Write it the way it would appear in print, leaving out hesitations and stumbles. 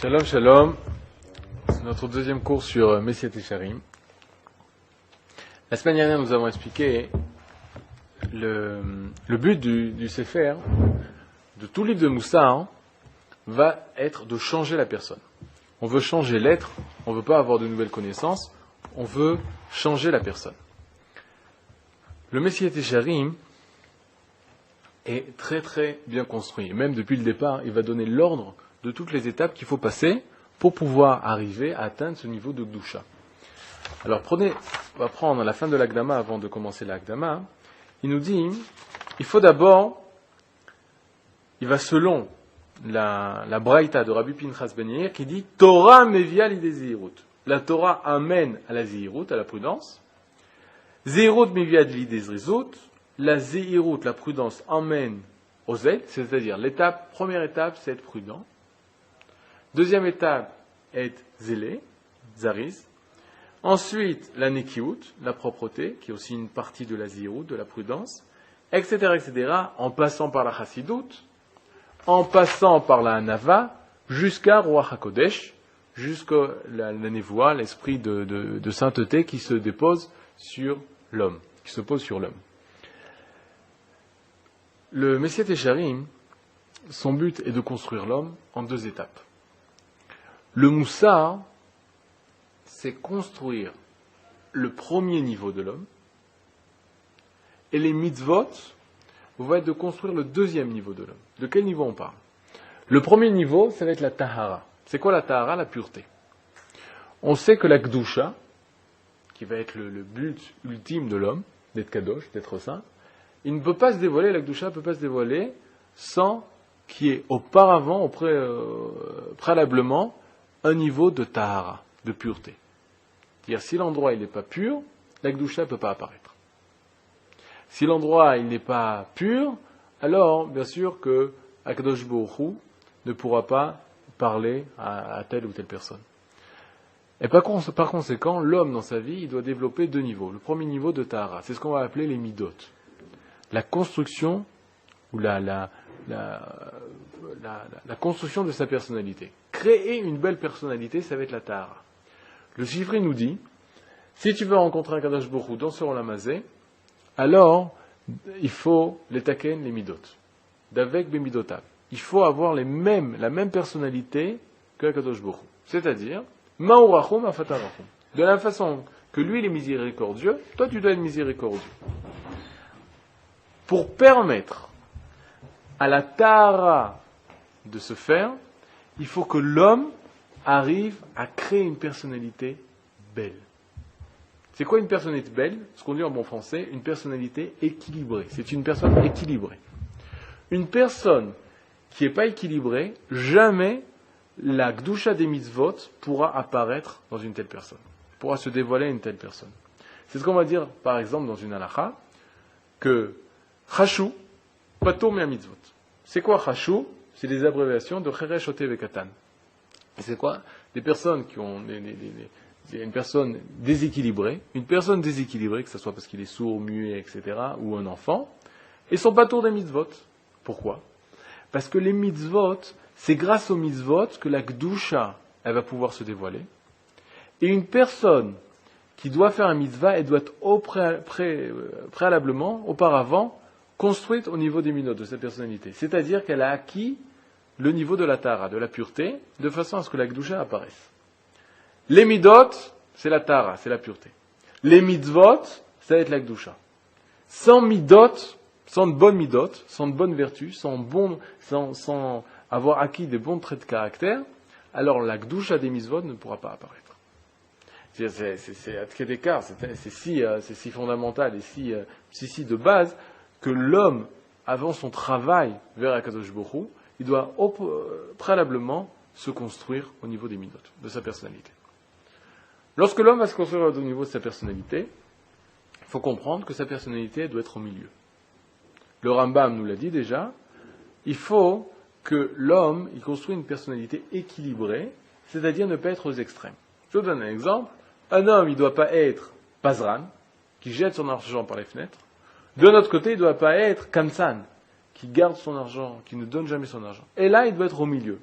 Shalom, shalom. C'est notre deuxième cours sur Messiat Yesharim. La semaine dernière, nous avons expliqué le but du Sefer, de tout livre de Moussa, va être de changer la personne. On veut changer l'être, on ne veut pas avoir de nouvelles connaissances, on veut changer la personne. Le Messiat Yesharim est très très bien construit. Et même depuis le départ, il va donner l'ordre de toutes les étapes qu'il faut passer pour pouvoir arriver à atteindre ce niveau de Gdusha. Alors on va prendre la fin de l'Akdama avant de commencer l'Akdama. Il nous dit, il faut d'abord, il va selon la Braïta de Rabbi Pinchas Ben Yair qui dit Torah mevia l'idée zihirut. La Torah amène à la zihirut, à la prudence. Zihirut mevia l'idée zrizut. La zihirut, la prudence, emmène au zed, c'est-à-dire première étape, c'est être prudent. Deuxième étape, être zélé, zariz. Ensuite, la nekiut, la propreté, qui est aussi une partie de la zihirut, de la prudence, etc., etc., en passant par la chassidut, en passant par la hanava, jusqu'à Ruach HaKodesh, jusqu'à la nevoie, l'esprit de sainteté qui se dépose sur l'homme, qui se pose sur l'homme. Le Messiat Yesharim, son but est de construire l'homme en deux étapes. Le Moussa, c'est construire le premier niveau de l'homme, et les mitzvot vont être de construire le deuxième niveau de l'homme. De quel niveau on parle? Le premier niveau, ça va être la tahara. C'est quoi la tahara? La pureté. On sait que la Gdusha, qui va être le but ultime de l'homme, d'être kadosh, d'être saint, il ne peut pas se dévoiler, la Gdusha ne peut pas se dévoiler sans qu'il y ait auparavant, préalablement, un niveau de tahara, de pureté. C'est-à-dire, si l'endroit n'est pas pur, la Gdusha ne peut pas apparaître. Si l'endroit n'est pas pur, alors, bien sûr que Akadosh Baruch Hu ne pourra pas parler à telle ou telle personne. Et par conséquent, l'homme dans sa vie, il doit développer deux niveaux. Le premier niveau de tahara, c'est ce qu'on va appeler les midot. La construction, ou la construction de sa personnalité. Créer une belle personnalité, ça va être la tahara. Le Sifri nous dit, si tu veux rencontrer un Kadosh Baruch Hu dans ce Olam Hazeh, alors il faut les taken, les midot. D'avec bemidotav. Il faut avoir la même personnalité que Kadosh Baruch Hu. C'est-à-dire, ma'urachum afatarachum. De la même façon que lui il est miséricordieux, toi tu dois être miséricordieux. Pour permettre à la tahara de se faire, il faut que l'homme arrive à créer une personnalité belle. C'est quoi une personnalité belle? Ce qu'on dit en bon français, une personnalité équilibrée. C'est une personne équilibrée. Une personne qui n'est pas équilibrée, jamais la Gdusha des mitzvot pourra apparaître dans une telle personne, pourra se dévoiler à une telle personne. C'est ce qu'on va dire, par exemple, dans une halakha, que Chashu, patur mea mitzvot. C'est quoi Chashu? C'est des abréviations de Cheresh Ote Vekatan. Et c'est quoi? Des personnes qui ont une personne déséquilibrée, que ce soit parce qu'il est sourd, muet, etc., ou un enfant, et sont patur des mitzvot. Pourquoi? Parce que les mitzvot, c'est grâce aux mitzvot que la Gdusha, elle va pouvoir se dévoiler. Et une personne qui doit faire un mitzvah, elle doit être préalablement, auparavant, construite au niveau des midot de sa personnalité. C'est-à-dire qu'elle a acquis le niveau de la tahara, de la pureté, de façon à ce que la Gdusha apparaisse. Les midot, c'est la tahara, c'est la pureté. Les mitzvot, ça va être la Gdusha. Sans midot, sans de bonnes midot, sans de bonnes vertus, sans avoir acquis des bons traits de caractère, alors la Gdusha des mitzvot ne pourra pas apparaître. C'est à quel écart, c'est si fondamental et si de base, que l'homme, avant son travail vers Akadosh Baruch Hu, il doit préalablement se construire au niveau des midot, de sa personnalité. Lorsque l'homme va se construire au niveau de sa personnalité, il faut comprendre que sa personnalité doit être au milieu. Le Rambam nous l'a dit déjà, il faut que l'homme il construise une personnalité équilibrée, c'est-à-dire ne pas être aux extrêmes. Je vous donne un exemple. Un homme, il ne doit pas être Pazran, qui jette son argent par les fenêtres. De l'autre côté, il ne doit pas être Kamsan, qui garde son argent, qui ne donne jamais son argent. Et là, il doit être au milieu.